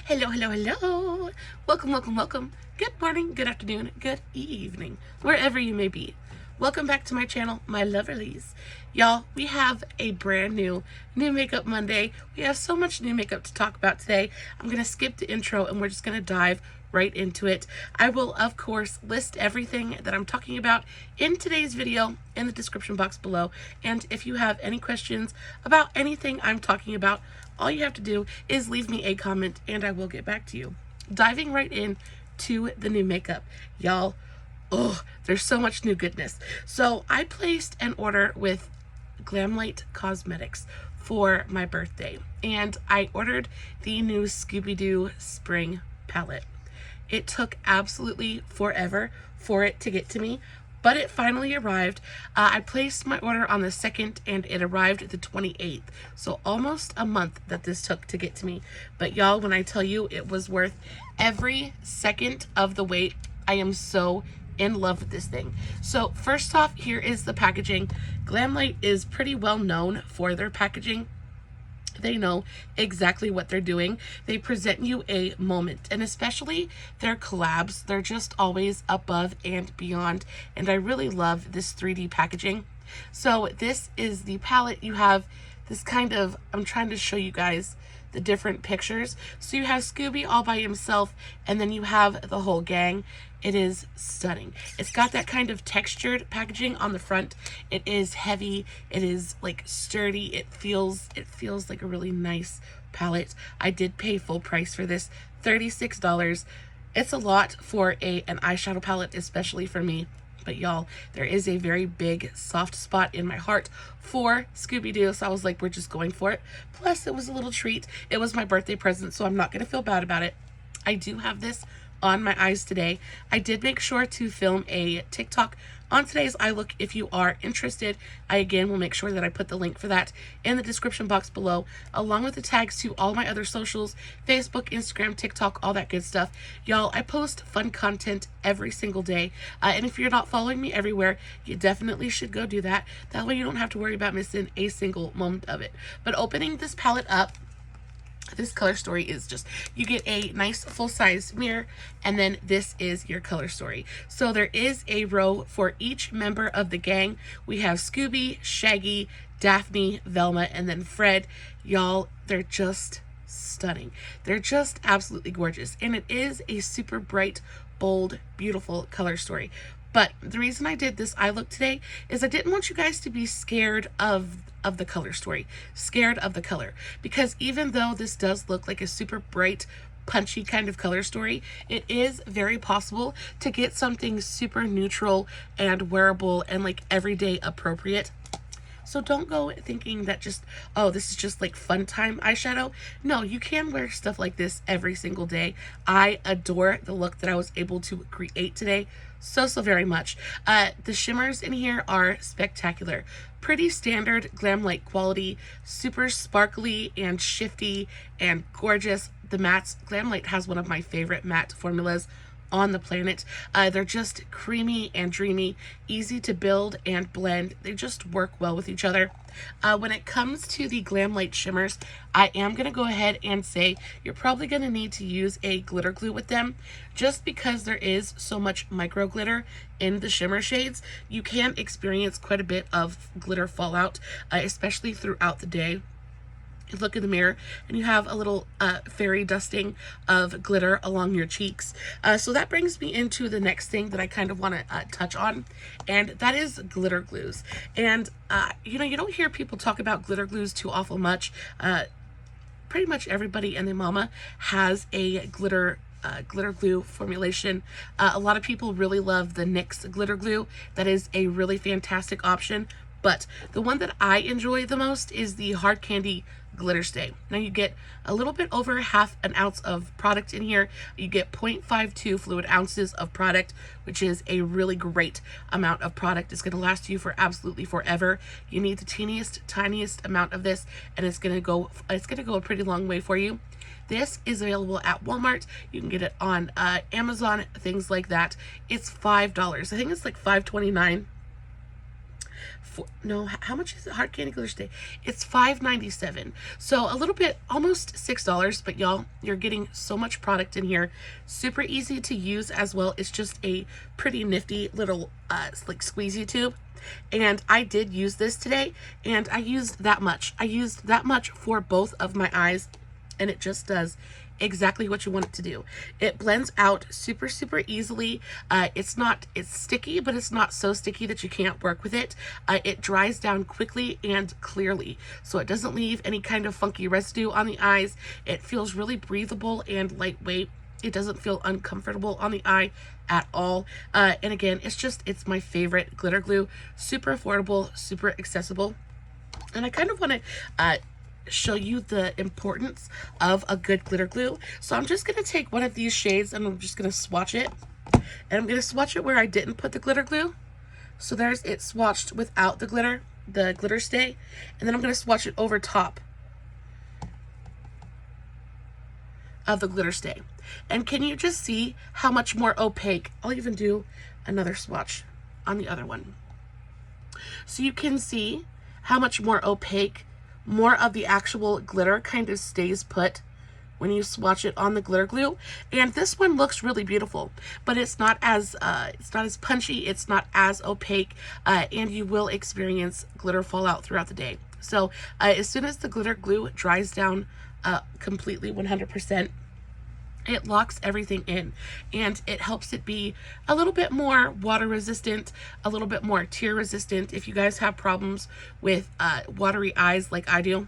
Hello, hello, hello. Welcome. Good morning, good afternoon, good evening, wherever you may be. Welcome back to my channel, my lovelies. Y'all, we have a brand new makeup Monday. We have so much new makeup to talk about today. I'm going to skip the intro and we're just going to dive right into it. I will, of course, list everything that I'm talking about in today's video in the description box below. And if you have any questions about anything I'm talking about, all you have to do is leave me a comment and I will get back to you. Diving right in to the new makeup. Y'all, oh, there's so much new goodness. So I placed an order with Glamlite Cosmetics for my birthday, and I ordered the new ScoobyDoo Spring Palette. It took absolutely forever for it to get to me, but it finally arrived. I placed my order on the 2nd and it arrived the 28th. So almost a month that this took to get to me. But y'all, when I tell you it was worth every second of the wait, I am so in love with this thing. So first off, here is the packaging. Glamlite is pretty well known for their packaging. They know exactly what they're doing. They present you a moment, and especially their collabs, they're just always above and beyond, and I really love this 3D packaging. So this is the palette. You have this kind of, I'm trying to show you guys the different pictures. So you have Scooby all by himself, and then you have the whole gang. It is stunning. It's got that kind of textured packaging on the front. It is heavy. It is like sturdy. It feels like a really nice palette. I did pay full price for this, $36. It's a lot for an eyeshadow palette, especially for me. But y'all, there is a very big soft spot in my heart for Scooby-Doo, so I was like, we're just going for it. Plus, it was a little treat. It was my birthday present, so I'm not going to feel bad about it. I do have this on my eyes today. I did make sure to film a TikTok on today's eye look. If you are interested, I again will make sure that I put the link for that in the description box below, along with the tags to all my other socials, Facebook, Instagram, TikTok, all that good stuff. Y'all, I post fun content every single day, and if you're not following me everywhere, you definitely should go do that. That way you don't have to worry about missing a single moment of it. But opening this palette up, this color story is just, you get a nice full-size mirror, and then this is your color story. So there is a row for each member of the gang. We have Scooby, Shaggy, Daphne, Velma, and then Fred. Y'all, they're just stunning. They're just absolutely gorgeous, and it is a super bright, bold, beautiful color story. But the reason I did this eye look today is I didn't want you guys to be scared of the color story, scared of the color, because even though this does look like a super bright, punchy kind of color story, it is very possible to get something super neutral and wearable and like everyday appropriate. So don't go thinking that just, oh, this is just like fun time eyeshadow. No, you can wear stuff like this every single day. I adore the look that I was able to create today so very much. The shimmers in here are spectacular. Pretty standard Glamlite quality, super sparkly and shifty and gorgeous. The mattes, Glamlite has one of my favorite matte formulas on the planet. They're just creamy and dreamy, easy to build and blend. They just work well with each other. When it comes to the Glamlite shimmers, I am going to go ahead and say you're probably going to need to use a glitter glue with them, just because there is so much micro glitter in the shimmer shades. You can experience quite a bit of glitter fallout, especially throughout the day. You look in the mirror and you have a little fairy dusting of glitter along your cheeks. So that brings me into the next thing that I kind of want to touch on, and that is glitter glues. And you know, you don't hear people talk about glitter glues too awful much. Pretty much everybody and their mama has a glitter glue formulation. A lot of people really love the NYX glitter glue. That is a really fantastic option. But the one that I enjoy the most is the Hard Candy Glitter Stay. Now you get a little bit over half an ounce of product in here. You get 0.52 fluid ounces of product, which is a really great amount of product. It's going to last you for absolutely forever. You need the teeniest, tiniest amount of this, and it's going to go a pretty long way for you. This is available at Walmart. You can get it on Amazon, things like that. It's $5. I think it's like $5.29. no, how much is it? Hard candy glitter stay. It's $5.97. So a little bit, almost $6, but y'all, you're getting so much product in here. Super easy to use as well. It's just a pretty nifty little like squeezy tube. And I did use this today, and I used that much. I used that much for both of my eyes, and it just does exactly what you want it to do. It blends out super, super easily. It's sticky, but it's not so sticky that you can't work with it. It dries down quickly and clearly, so it doesn't leave any kind of funky residue on the eyes. It feels really breathable and lightweight. It doesn't feel uncomfortable on the eye at all. And again, it's my favorite glitter glue. Super affordable, super accessible. And I kind of want to show you the importance of a good glitter glue. So I'm just going to take one of these shades and I'm just going to swatch it. And I'm going to swatch it where I didn't put the glitter glue. So there's it swatched without the glitter stay. And then I'm going to swatch it over top of the glitter stay. And can you just see how much more opaque? I'll even do another swatch on the other one. So you can see how much more opaque, more of the actual glitter kind of stays put when you swatch it on the glitter glue. And this one looks really beautiful, but it's not as punchy, it's not as opaque, and you will experience glitter fallout throughout the day. So as soon as the glitter glue dries down completely 100%, it locks everything in, and it helps it be a little bit more water resistant, a little bit more tear resistant. If you guys have problems with watery eyes like I do,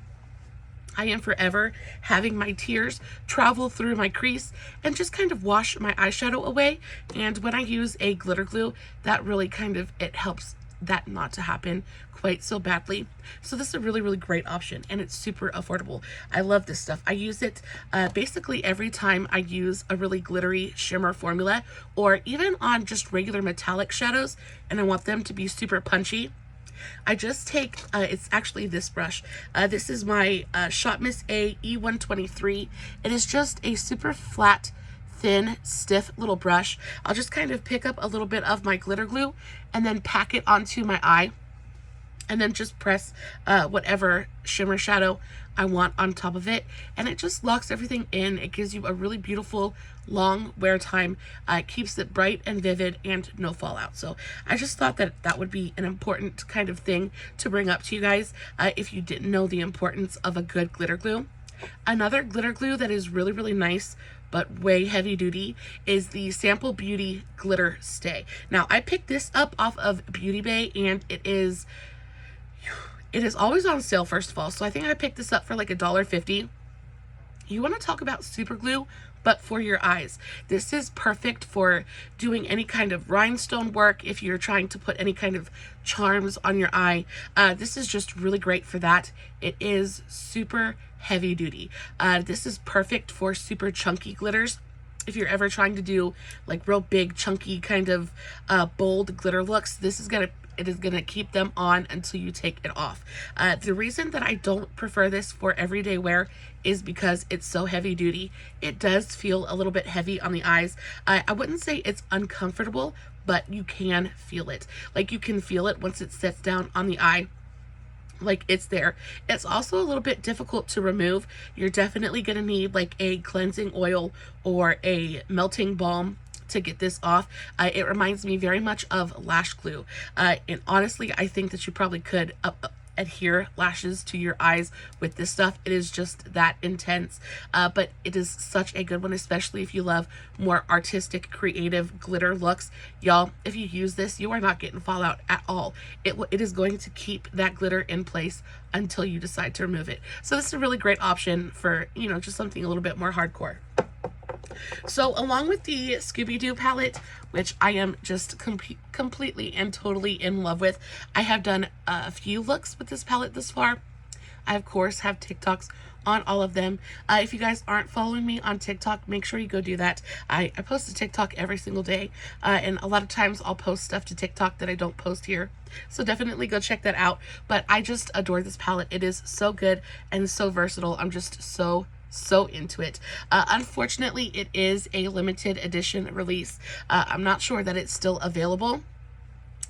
I am forever having my tears travel through my crease and just kind of wash my eyeshadow away. And when I use a glitter glue, that really it helps that not to happen quite so badly. So this is a really, really great option, and it's super affordable. I love this stuff. I use it basically every time I use a really glittery shimmer formula, or even on just regular metallic shadows and I want them to be super punchy. I just take, it's actually this brush. This is my Shot Miss A E123. It is just a super flat, thin, stiff little brush. I'll just kind of pick up a little bit of my glitter glue and then pack it onto my eye, and then just press whatever shimmer shadow I want on top of it, and it just locks everything in. It gives you a really beautiful long wear time. It keeps it bright and vivid and no fallout. So I just thought that would be an important kind of thing to bring up to you guys if you didn't know the importance of a good glitter glue. Another glitter glue that is really, really nice but way heavy duty is the Sample Beauty Glitter Stay. Now I picked this up off of Beauty Bay, and it is always on sale, first of all. So I think I picked this up for like $1.50. You want to talk about super glue, but for your eyes. This is perfect for doing any kind of rhinestone work. If you're trying to put any kind of charms on your eye, this is just really great for that. It is super heavy duty. This is perfect for super chunky glitters. If you're ever trying to do like real big, chunky kind of bold glitter looks, it is gonna keep them on until you take it off. The reason that I don't prefer this for everyday wear is because it's so heavy duty. It does feel a little bit heavy on the eyes. I wouldn't say it's uncomfortable, but you can feel it. Like, you can feel it once it sets down on the eye. Like, it's there. It's also a little bit difficult to remove. You're definitely gonna need like a cleansing oil or a melting balm to get this off. It reminds me very much of lash glue, and honestly I think that you probably could adhere lashes to your eyes with this stuff. It is just that intense, but it is such a good one, especially if you love more artistic, creative glitter looks. Y'all, if you use this, you are not getting fallout at all. It is going to keep that glitter in place until you decide to remove it. So this is a really great option for, you know, just something a little bit more hardcore. So along with the Scooby-Doo palette, which I am just completely and totally in love with, I have done a few looks with this palette this far. I, of course, have TikToks on all of them. If you guys aren't following me on TikTok, make sure you go do that. I post to TikTok every single day, and a lot of times I'll post stuff to TikTok that I don't post here. So definitely go check that out. But I just adore this palette. It is so good and so versatile. I'm just so into it. Unfortunately, it is a limited edition release. I'm not sure that it's still available.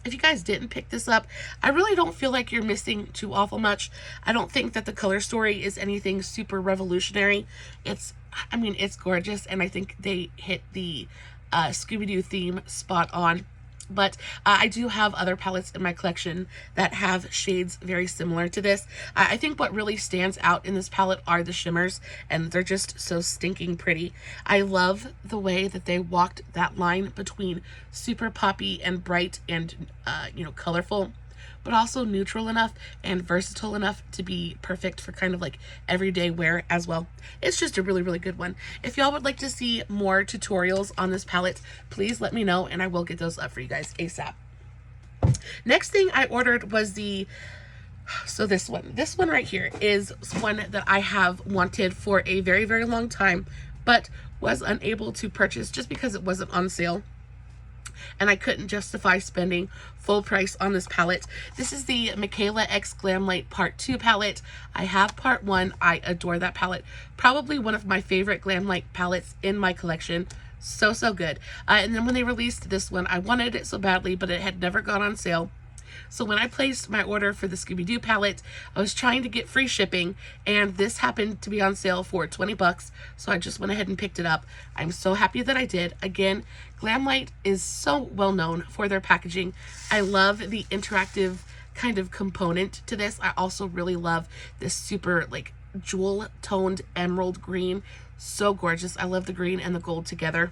If you guys didn't pick this up, I really don't feel like you're missing too awful much. I don't think that the color story is anything super revolutionary. I mean, it's gorgeous, and I think they hit the Scooby-Doo theme spot on. But I do have other palettes in my collection that have shades very similar to this. I think what really stands out in this palette are the shimmers, and they're just so stinking pretty. I love the way that they walked that line between super poppy and bright and, you know, colorful, but also neutral enough and versatile enough to be perfect for kind of like everyday wear as well. It's just a really, really good one. If y'all would like to see more tutorials on this palette, please let me know and I will get those up for you guys ASAP. Next thing I ordered was this one right here is one that I have wanted for a very, very long time, but was unable to purchase just because it wasn't on sale. And I couldn't justify spending full price on this palette. This is the Mikayla X Glamlite Pt.2 palette. I have Part 1. I adore that palette. Probably one of my favorite Glamlite palettes in my collection. So, so good. And then when they released this one, I wanted it so badly, but it had never gone on sale. So when I placed my order for the Scooby-Doo palette, I was trying to get free shipping, and this happened to be on sale for 20 bucks, so I just went ahead and picked it up. I'm so happy that I did. Again, Glamlite is so well known for their packaging. I love the interactive kind of component to this. I also really love this super like jewel toned emerald green. So gorgeous. I love the green and the gold together.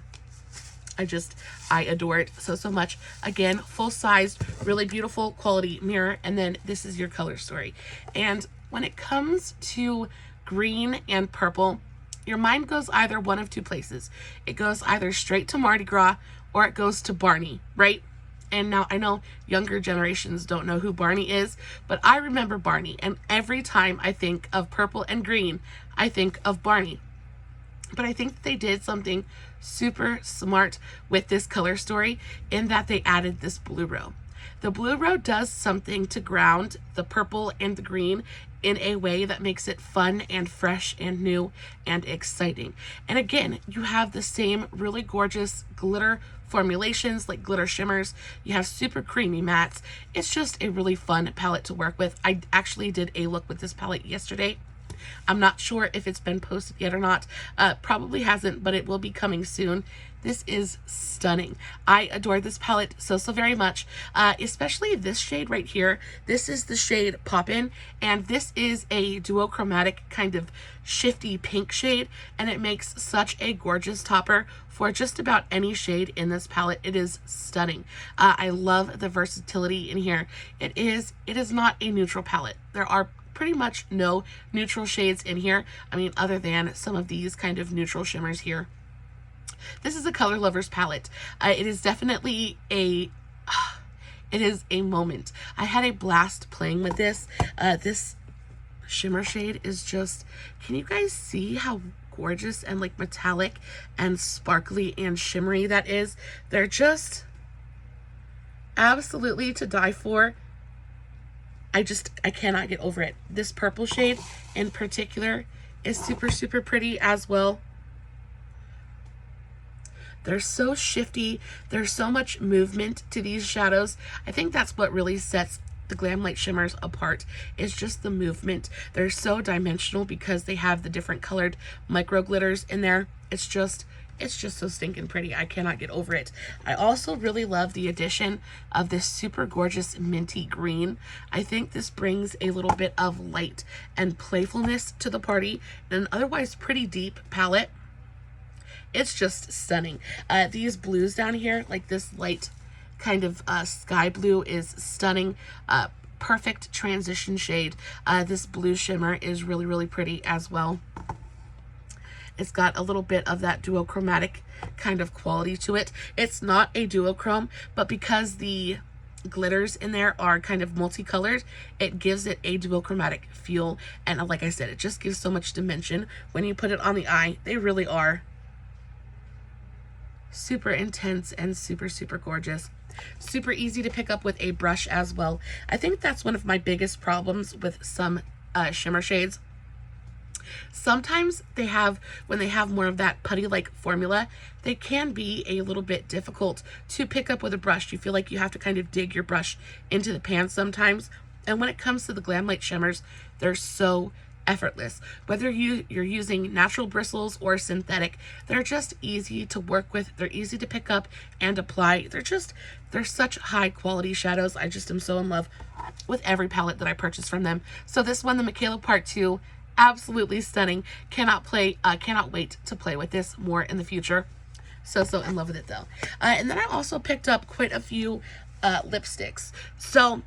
I adore it so, so much. Again, full-sized, really beautiful quality mirror, and then this is your color story. And when it comes to green and purple, your mind goes either one of two places. It goes either straight to Mardi Gras or it goes to Barney, right? And now I know younger generations don't know who Barney is, but I remember Barney, and every time I think of purple and green, I think of Barney. But I think they did something super smart with this color story in that they added this blue row. The blue row does something to ground the purple and the green in a way that makes it fun and fresh and new and exciting. And again, you have the same really gorgeous glitter formulations, like glitter shimmers. You have super creamy mattes. It's just a really fun palette to work with. I actually did a look with this palette yesterday. I'm not sure if it's been posted yet or not. Probably hasn't, but it will be coming soon. This is stunning. I adore this palette so, so very much, especially this shade right here. This is the shade Poppin', and this is a duochromatic kind of shifty pink shade, and it makes such a gorgeous topper for just about any shade in this palette. It is stunning. I love the versatility in here. It is not a neutral palette. There are pretty much no neutral shades in here. I mean, other than some of these kind of neutral shimmers here. This is a color lover's palette. It is definitely it is a moment. I had a blast playing with this. This shimmer shade is just, can you guys see how gorgeous and like metallic and sparkly and shimmery that is? They're just absolutely to die for. I cannot get over it. This purple shade in particular is super, super pretty as well. They're so shifty. There's so much movement to these shadows. I think that's what really sets the Glamlite shimmers apart, is just the movement. They're so dimensional because they have the different colored micro glitters in there. It's just so stinking pretty. I cannot get over it. I also really love the addition of this super gorgeous minty green. I think this brings a little bit of light and playfulness to the party in an otherwise pretty deep palette. It's just stunning. These blues down here, like this light kind of sky blue, is stunning. Perfect transition shade. This blue shimmer is really, really pretty as well. It's got a little bit of that duochromatic kind of quality to it. It's not a duochrome, but because the glitters in there are kind of multicolored, it gives it a duochromatic feel. And like I said, it just gives so much dimension when you put it on the eye. They really are super intense and super, super gorgeous. Super easy to pick up with a brush as well. I think that's one of my biggest problems with some shimmer shades, Sometimes they have, when they have more of that putty-like formula, they can be a little bit difficult to pick up with a brush. You feel like you have to kind of dig your brush into the pan sometimes. And when it comes to the Glamlite shimmers, they're so effortless. Whether you're using natural bristles or synthetic, they're just easy to work with. They're easy to pick up and apply. They're such high quality shadows. I just am so in love with every palette that I purchase from them. So this one, the Mikayla Pt.2, absolutely stunning. Cannot wait to play with this more in the future. So in love with it though. And then I also picked up quite a few lipsticks. So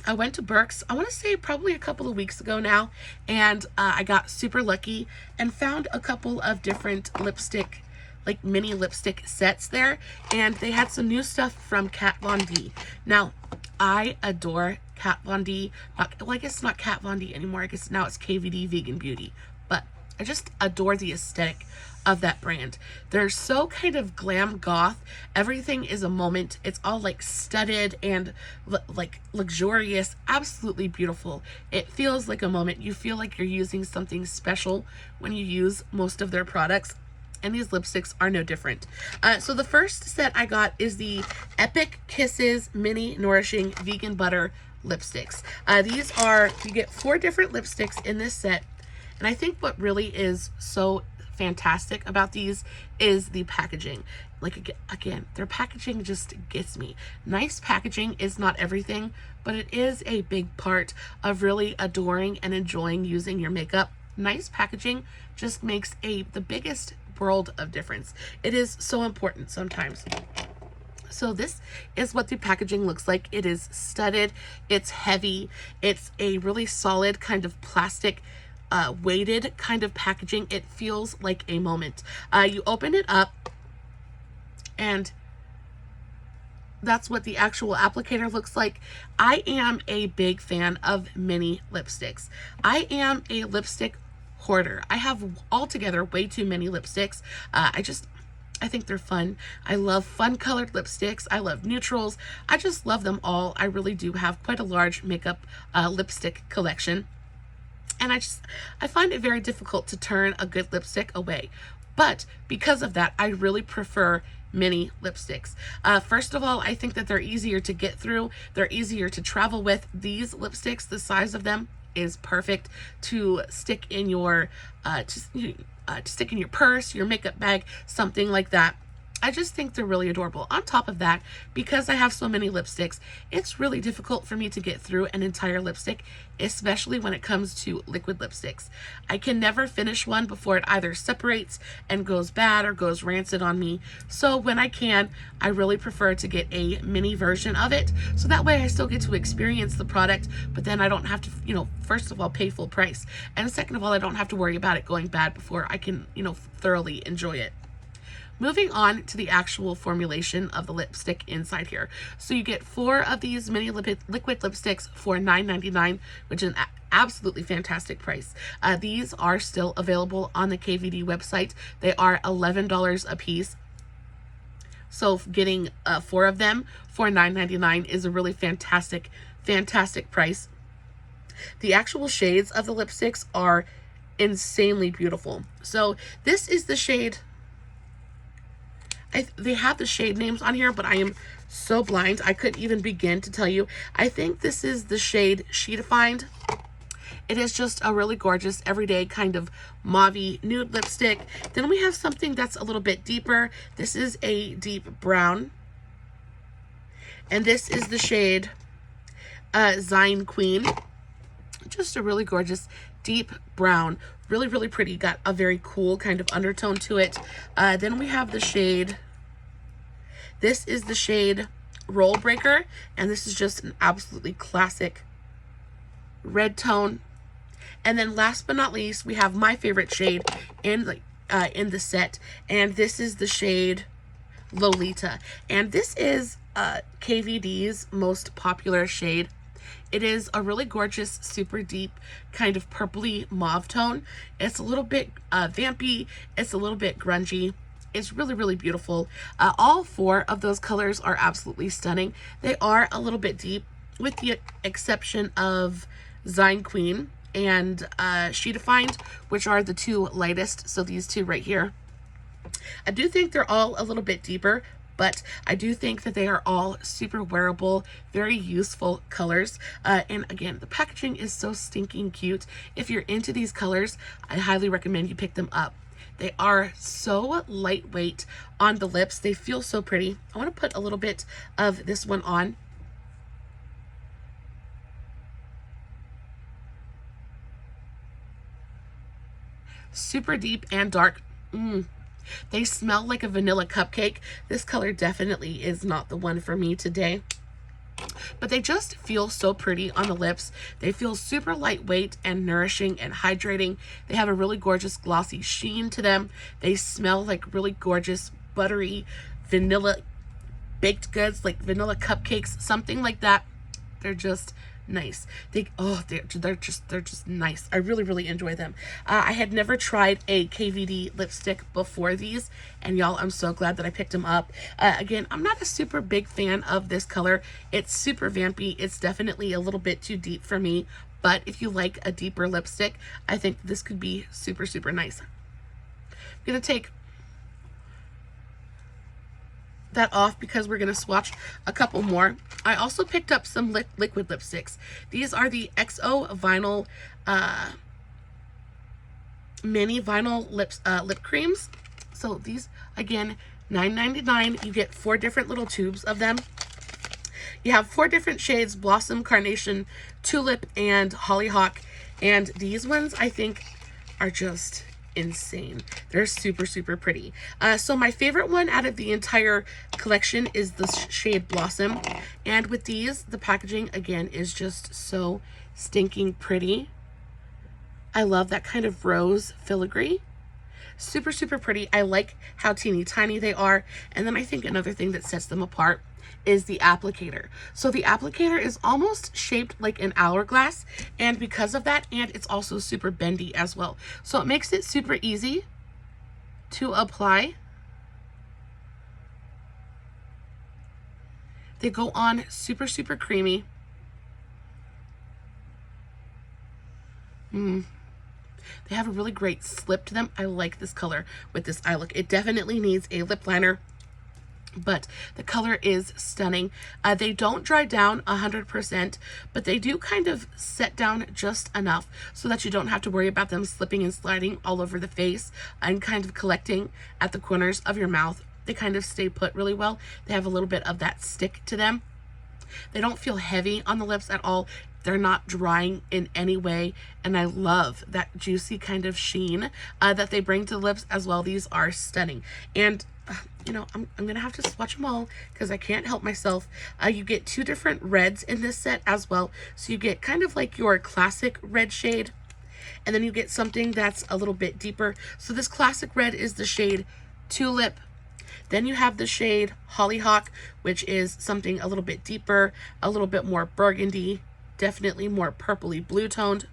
I went to Burke's, I want to say probably a couple of weeks ago now, and I got super lucky and found a couple of different lipstick, like mini lipstick sets there, and they had some new stuff from Kat Von D. Now, I adore Kat Von D. Well, I guess it's not Kat Von D anymore. I guess now it's KVD Vegan Beauty, but I just adore the aesthetic of that brand. They're so kind of glam goth. Everything is a moment. It's all like studded and like luxurious, absolutely beautiful. It feels like a moment. You feel like you're using something special when you use most of their products, and these lipsticks are no different. So the first set I got is the Epic Kisses Mini Nourishing Vegan Butter lipsticks. These are, you get 4 different lipsticks in this set, and I think what really is so fantastic about these is the packaging. Like, again, their packaging just gets me. Nice packaging is not everything, but it is a big part of really adoring and enjoying using your makeup. Nice packaging just makes the biggest world of difference. It is so important sometimes. So this is what the packaging looks like. It is studded, it's heavy, it's a really solid kind of plastic weighted kind of packaging. It feels like a moment. You open it up, and that's what the actual applicator looks like. I am a big fan of mini lipsticks. I am a lipstick hoarder. I have altogether way too many lipsticks. I think they're fun. I love fun colored lipsticks. I love neutrals. I just love them all. I really do have quite a large makeup lipstick collection. And I find it very difficult to turn a good lipstick away. But because of that, I really prefer mini lipsticks. First of all, I think that they're easier to get through. They're easier to travel with. These lipsticks, the size of them is perfect to stick in your, to stick in your purse, your makeup bag, something like that. I just think they're really adorable. On top of that, because I have so many lipsticks, it's really difficult for me to get through an entire lipstick, especially when it comes to liquid lipsticks. I can never finish one before it either separates and goes bad or goes rancid on me. So when I can, I really prefer to get a mini version of it. So that way I still get to experience the product, but then I don't have to, first of all, pay full price. And second of all, I don't have to worry about it going bad before I can, thoroughly enjoy it. Moving on to the actual formulation of the lipstick inside here. So you get 4 of these mini liquid lipsticks for $9.99, which is an absolutely fantastic price. These are still available on the KVD website. They are $11 a piece. So getting 4 of them for $9.99 is a really fantastic price. The actual shades of the lipsticks are insanely beautiful. So this is the shade, they have the shade names on here, but I am so blind I couldn't even begin to tell you. I think this is the shade She Defined. It is just a really gorgeous everyday kind of mauve-y nude lipstick. Then we have something that's a little bit deeper. This is a deep brown, and this is the shade Zine Queen. Just a really gorgeous deep brown, really pretty. Got a very cool kind of undertone to it. Then we have the shade, this is the shade Roll Breaker, and this is just an absolutely classic red tone. And then last but not least, we have my favorite shade in the set, and this is the shade Lolita, and this is KVD's most popular shade. It is a really gorgeous, super deep, kind of purpley mauve tone. It's a little bit vampy. It's a little bit grungy. It's really beautiful. All 4 of those colors are absolutely stunning. They are a little bit deep, with the exception of Zine Queen. and She Defined, which are the two lightest. So these two right here. I do think they're all a little bit deeper, but I do think that they are all super wearable, very useful colors. And again, the packaging is so stinking cute. If you're into these colors, I highly recommend you pick them up. They are so lightweight on the lips. They feel so pretty. I want to put a little bit of this one on. Super deep and dark. They smell like a vanilla cupcake. This color definitely is not the one for me today, but they just feel so pretty on the lips. They feel super lightweight and nourishing and hydrating. They have a really gorgeous glossy sheen to them. They smell like really gorgeous buttery vanilla baked goods, like vanilla cupcakes, something like that. They're just nice. They're just nice. I really enjoy them. I had never tried a KVD lipstick before these, and y'all, I'm so glad that I picked them up. Again, I'm not a super big fan of this color. It's super vampy. It's definitely a little bit too deep for me, but if you like a deeper lipstick, I think this could be super nice. I'm gonna take that off because we're gonna swatch a couple more. I also picked up some liquid lipsticks. These are the XO vinyl mini vinyl lip creams. So these, again, $9.99. You get 4 different little tubes of them. You have 4 different shades: Blossom, Carnation, Tulip, and Hollyhock. And these ones, I think, are just insane. They're super pretty. So my favorite one out of the entire collection is the shade Blossom, and with these, the packaging again is just so stinking pretty. I love that kind of rose filigree. Super pretty. I like how teeny tiny they are. And then I think another thing that sets them apart is the applicator. So the applicator is almost shaped like an hourglass, and because of that, and it's also super bendy as well. So it makes it super easy to apply. They go on super creamy. They have a really great slip to them. I like this color with this eye look. It definitely needs a lip liner, but the color is stunning. They don't dry down 100%, but they do kind of set down just enough so that you don't have to worry about them slipping and sliding all over the face and kind of collecting at the corners of your mouth. They kind of stay put really well. They have a little bit of that stick to them. They don't feel heavy on the lips at all. They're not drying in any way, and I love that juicy kind of sheen that they bring to the lips as well. These are stunning. And you know, I'm gonna have to swatch them all because I can't help myself. You get 2 different reds in this set as well. So you get kind of like your classic red shade, and then you get something that's a little bit deeper. So this classic red is the shade Tulip. Then you have the shade Hollyhock, which is something a little bit deeper, a little bit more burgundy, definitely more purpley blue toned,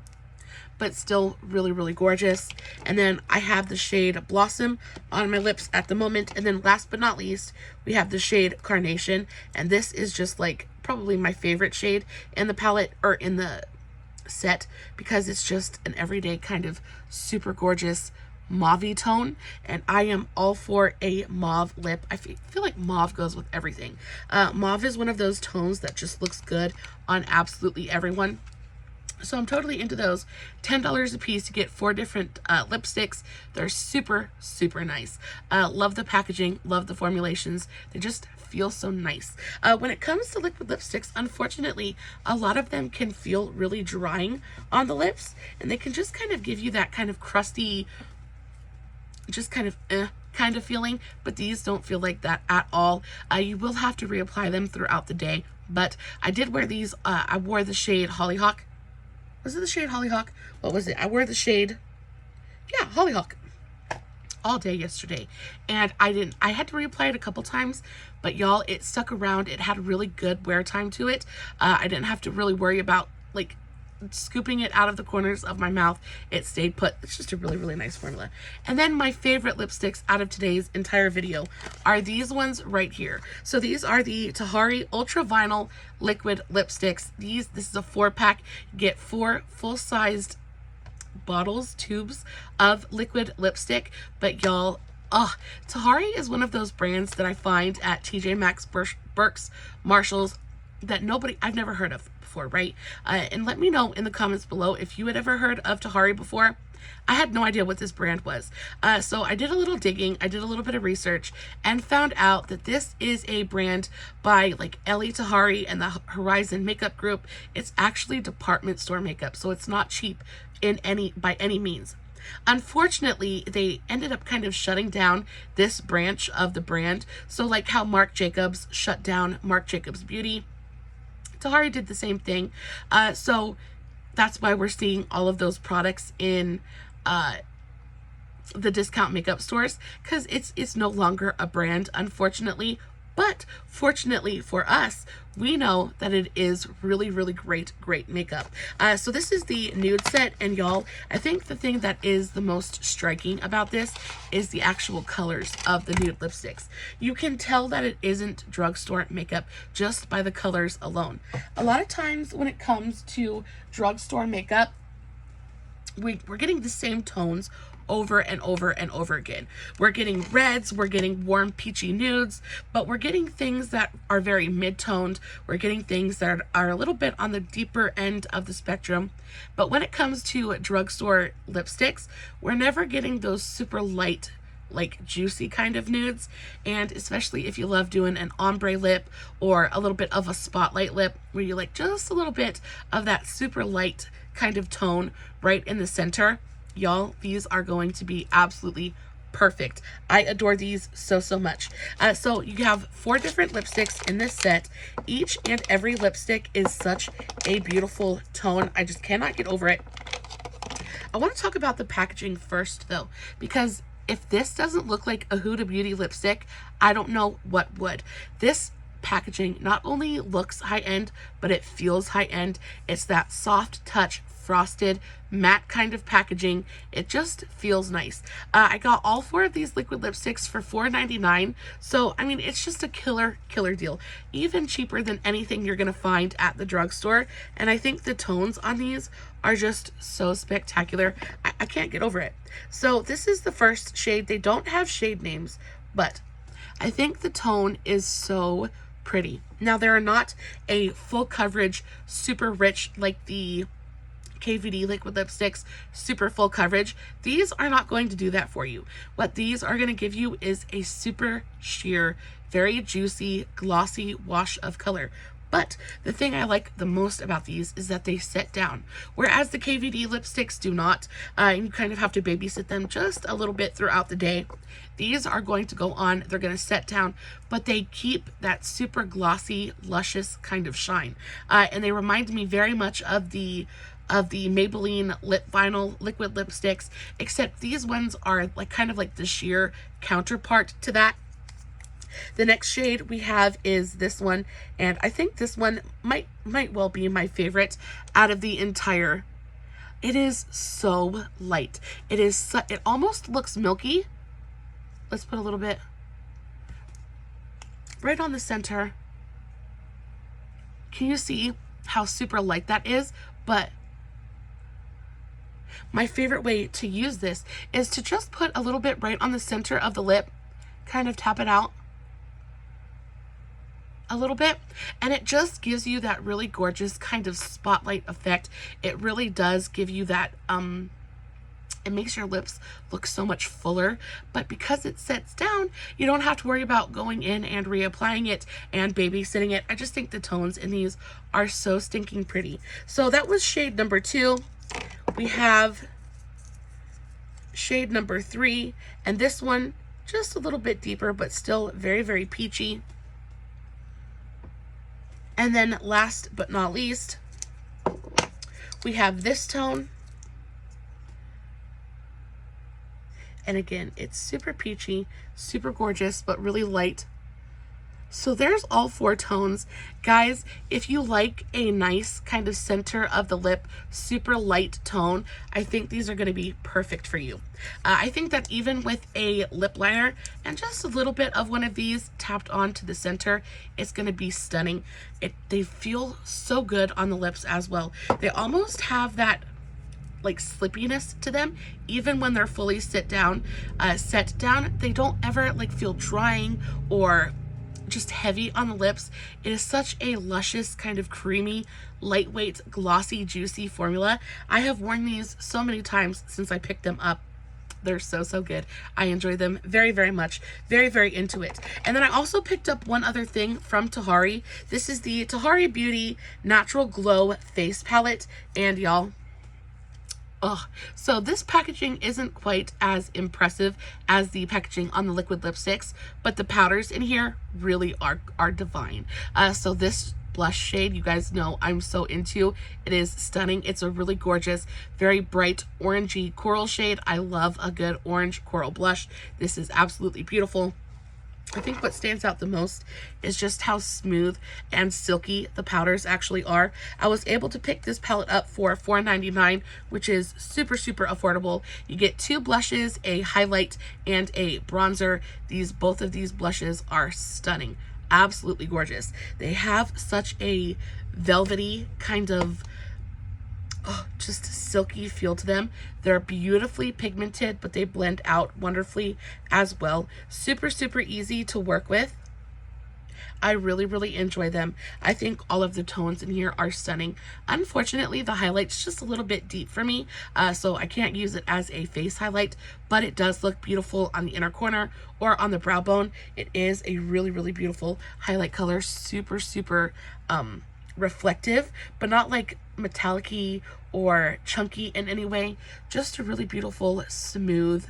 but still really gorgeous. And then I have the shade Blossom on my lips at the moment. And then last but not least, we have the shade Carnation. And this is just like probably my favorite shade in the palette, or in the set, because it's just an everyday kind of super gorgeous mauve-y tone, and I am all for a mauve lip. I feel like mauve goes with everything. Mauve is one of those tones that just looks good on absolutely everyone. So I'm totally into those. $10 a piece. You get 4 different lipsticks. They're super nice. Love the packaging, love the formulations. They just feel so nice. When it comes to liquid lipsticks, unfortunately, a lot of them can feel really drying on the lips, and they can just kind of give you that kind of crusty, just kind of feeling, but these don't feel like that at all. You will have to reapply them throughout the day, but I did wear these. I wore the shade Hollyhock. Was it the shade Hollyhock? What was it? I wore the shade, yeah, Hollyhock, all day yesterday, and I had to reapply it a couple times, but y'all, it stuck around. It had a really good wear time to it. I didn't have to really worry about like scooping it out of the corners of my mouth. It stayed put. It's just a really nice formula. And then my favorite lipsticks out of today's entire video are these ones right here. So these are the Tahari Ultra Vinyl Liquid Lipsticks. This is a 4-pack. You get 4 full-sized bottles, tubes of liquid lipstick, but y'all, Tahari is one of those brands that I find at TJ Maxx, Burke's, Marshall's, that I've never heard of before, right? And let me know in the comments below if you had ever heard of Tahari before. I had no idea what this brand was. So I did a little digging, I did a little bit of research, and found out that this is a brand by like Ellie Tahari and the Horizon Makeup Group. It's actually department store makeup, so it's not cheap by any means. Unfortunately, they ended up kind of shutting down this branch of the brand. So like how Marc Jacobs shut down Marc Jacobs Beauty, Tahari did the same thing. So that's why we're seeing all of those products in the discount makeup stores, because it's no longer a brand, unfortunately. But fortunately for us, we know that it is really, really great makeup. So this is the nude set, and y'all, I think the thing that is the most striking about this is the actual colors of the nude lipsticks. You can tell that it isn't drugstore makeup just by the colors alone. A lot of times when it comes to drugstore makeup, we're getting the same tones over and over and over again. We're getting reds, we're getting warm peachy nudes, but we're getting things that are very mid-toned. We're getting things that are a little bit on the deeper end of the spectrum. But when it comes to drugstore lipsticks, we're never getting those super light, like juicy kind of nudes. And especially if you love doing an ombre lip or a little bit of a spotlight lip, where you like just a little bit of that super light kind of tone right in the center, y'all, these are going to be absolutely perfect. I adore these so much. So you have 4 different lipsticks in this set. Each and every lipstick is such a beautiful tone. I just cannot get over it. I want to talk about the packaging first though, because if this doesn't look like a Huda Beauty lipstick, I don't know what would. This packaging not only looks high-end, but it feels high-end. It's that soft touch, frosted, matte kind of packaging. It just feels nice. I got all 4 of these liquid lipsticks for $4.99. So, I mean, it's just a killer deal. Even cheaper than anything you're going to find at the drugstore. And I think the tones on these are just so spectacular. I can't get over it. So this is the first shade. They don't have shade names, but I think the tone is so pretty. Now, they are not a full coverage, super rich like the KVD liquid lipsticks, super full coverage. These are not going to do that for you. What these are going to give you is a super sheer, very juicy, glossy wash of color. But the thing I like the most about these is that they set down, whereas the KVD lipsticks do not. You kind of have to babysit them just a little bit throughout the day. These are going to go on, they're going to set down, but they keep that super glossy, luscious kind of shine. And they remind me very much of the Maybelline lip vinyl liquid lipsticks, except these ones are like kind of like the sheer counterpart to that. The next shade we have is this one, and I think this one might well be my favorite out of the entire. It is so light. It almost looks milky. Let's put a little bit right on the center. Can you see how super light that is? But my favorite way to use this is to just put a little bit right on the center of the lip, kind of tap it out a little bit, and it just gives you that really gorgeous kind of spotlight effect. It really does give you that, it makes your lips look so much fuller, but because it sets down, you don't have to worry about going in and reapplying it and babysitting it. I just think the tones in these are so stinking pretty. So that was shade number 2. We have shade number 3, and this one just a little bit deeper, but still very peachy. And then last but not least, we have this tone. And again, it's super peachy, super gorgeous, but really light. So there's all 4 tones. Guys, if you like a nice kind of center of the lip, super light tone, I think these are going to be perfect for you. I think that even with a lip liner and just a little bit of one of these tapped onto the center, it's going to be stunning. They feel so good on the lips as well. They almost have that like slippiness to them. Even when they're fully set down, they don't ever like feel drying or just heavy on the lips. It is such a luscious, kind of creamy, lightweight, glossy, juicy formula. I have worn these so many times since I picked them up. They're so good. I enjoy them very, very much. Very into it. And then I also picked up one other thing from Tahari. This is the Tahari Beauty Natural Glow Face Palette. And y'all, so this packaging isn't quite as impressive as the packaging on the liquid lipsticks, but the powders in here really are divine. So this blush shade, you guys know I'm so into. It is stunning. It's a really gorgeous, very bright orangey coral shade. I love a good orange coral blush. This is absolutely beautiful. I think what stands out the most is just how smooth and silky the powders actually are. I was able to pick this palette up for $4.99, which is super affordable. You get 2 blushes, a highlight, and a bronzer. Both of these blushes are stunning. Absolutely gorgeous. They have such a velvety kind of just silky feel to them. They're beautifully pigmented, but they blend out wonderfully as well. Super easy to work with. I really enjoy them. I think all of the tones in here are stunning. Unfortunately, the highlight's just a little bit deep for me, so I can't use it as a face highlight, but it does look beautiful on the inner corner or on the brow bone. It is a really beautiful highlight color. Super reflective, but not like metallic-y or chunky in any way. Just a really beautiful, smooth,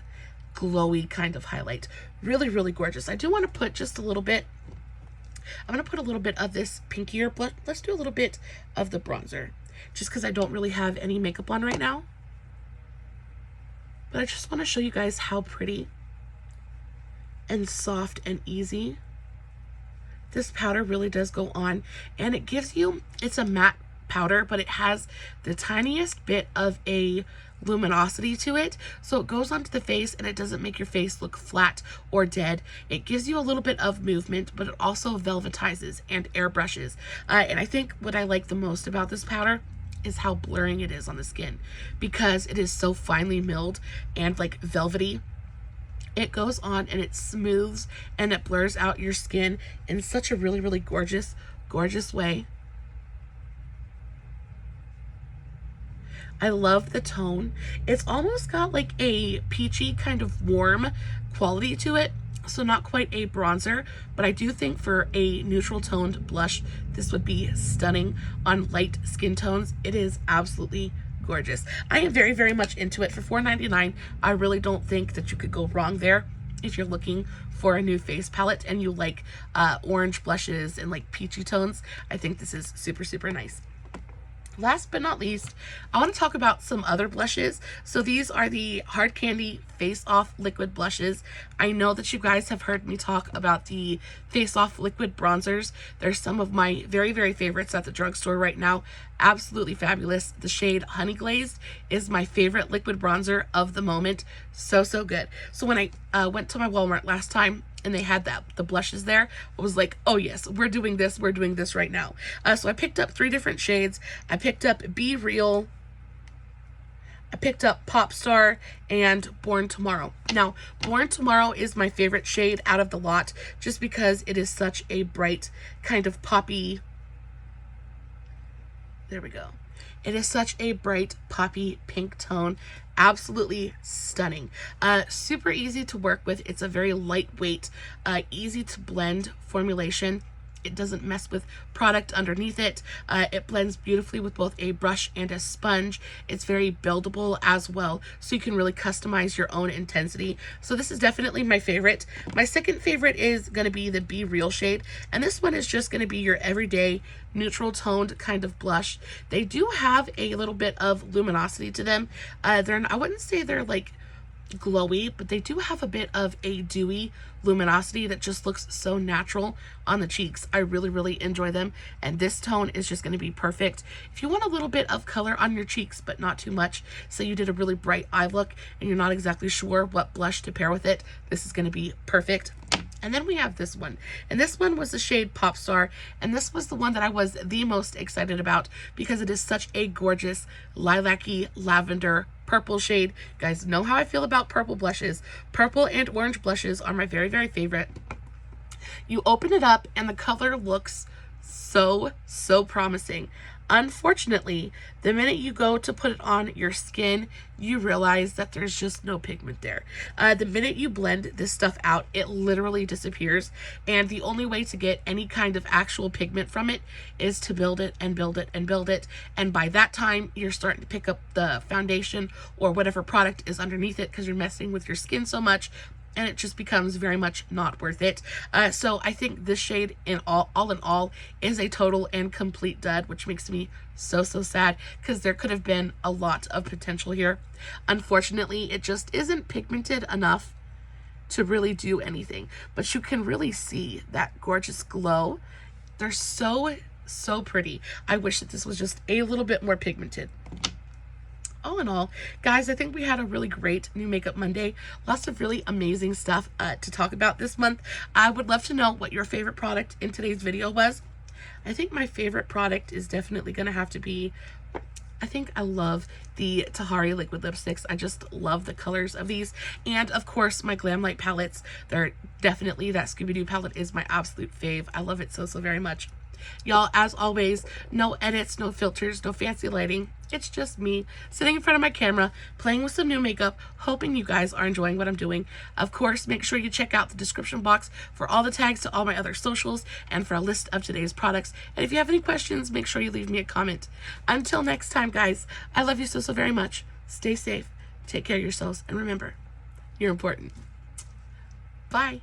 glowy kind of highlight. Really gorgeous. I do want to put just a little bit. I'm going to put a little bit of this pinkier blush. Let's do a little bit of the bronzer, just because I don't really have any makeup on right now. But I just want to show you guys how pretty and soft and easy this powder really does go on. And it gives you, it's a matte powder, but it has the tiniest bit of a luminosity to it, so it goes onto the face and it doesn't make your face look flat or dead. It gives you a little bit of movement, but it also velvetizes and airbrushes. And I think what I like the most about this powder is how blurring it is on the skin, because it is so finely milled and like velvety. It goes on and it smooths and it blurs out your skin in such a really gorgeous way. I love the tone. It's almost got like a peachy kind of warm quality to it. So not quite a bronzer, but I do think for a neutral toned blush, this would be stunning on light skin tones. It is absolutely gorgeous. I am very much into it. For $4.99, I really don't think that you could go wrong there if you're looking for a new face palette and you like orange blushes and like peachy tones. I think this is super nice. Last but not least, I want to talk about some other blushes. So these are the Hard Candy Face Off Liquid Blushes. I know that you guys have heard me talk about the Face Off Liquid Bronzers. They're some of my very favorites at the drugstore right now. Absolutely fabulous. The shade Honey Glazed is my favorite liquid bronzer of the moment. So good. So when I went to my Walmart last time and they had the blushes there, I was like, oh yes, we're doing this right now. So I picked up 3 different shades. I picked up Be Real, I picked up Pop Star, and Born Tomorrow. Now, Born Tomorrow is my favorite shade out of the lot, just because it is such a bright kind of poppy, there we go. It is such a bright poppy pink tone. Absolutely stunning. Super easy to work with. It's a very lightweight, easy to blend formulation. It doesn't mess with product underneath it. It blends beautifully with both a brush and a sponge. It's very buildable as well, so you can really customize your own intensity. So this is definitely my favorite. My second favorite is going to be the Be Real shade, and this one is just going to be your everyday neutral toned kind of blush. They do have a little bit of luminosity to them. I wouldn't say they're like glowy, but they do have a bit of a dewy luminosity that just looks so natural on the cheeks. I really enjoy them, and this tone is just going to be perfect if you want a little bit of color on your cheeks but not too much. So you did a really bright eye look and you're not exactly sure what blush to pair with it. This is going to be perfect. And then we have this one, and this one was the shade Pop Star, and this was the one that I was the most excited about because it is such a gorgeous lilac-y lavender purple shade. You guys know how I feel about purple blushes. Purple and orange blushes are my very, very favorite. You open it up and the color looks so promising. Unfortunately, the minute you go to put it on your skin, you realize that there's just no pigment there. The minute you blend this stuff out, it literally disappears, and the only way to get any kind of actual pigment from it is to build it and build it and build it, and by that time, you're starting to pick up the foundation or whatever product is underneath it because you're messing with your skin so much, and it just becomes very much not worth it. So I think this shade all in all is a total and complete dud, which makes me so sad because there could have been a lot of potential here. Unfortunately, it just isn't pigmented enough to really do anything, but you can really see that gorgeous glow. They're so pretty. I wish that this was just a little bit more pigmented. All in all, guys, I think we had a really great new makeup Monday. Lots of really amazing stuff to talk about this month. I would love to know what your favorite product in today's video was. I think my favorite product is definitely going to have to be, I think I love the Tahari liquid lipsticks. I just love the colors of these. And of course, my Glamlite palettes. They're definitely, that Scooby-Doo palette is my absolute fave. I love it so very much. Y'all, as always, no edits, no filters, no fancy lighting. It's just me sitting in front of my camera, playing with some new makeup, hoping you guys are enjoying what I'm doing. Of course, make sure you check out the description box for all the tags to all my other socials and for a list of today's products. And if you have any questions, make sure you leave me a comment. Until next time, guys, I love you so very much. Stay safe, take care of yourselves, and remember, you're important. Bye.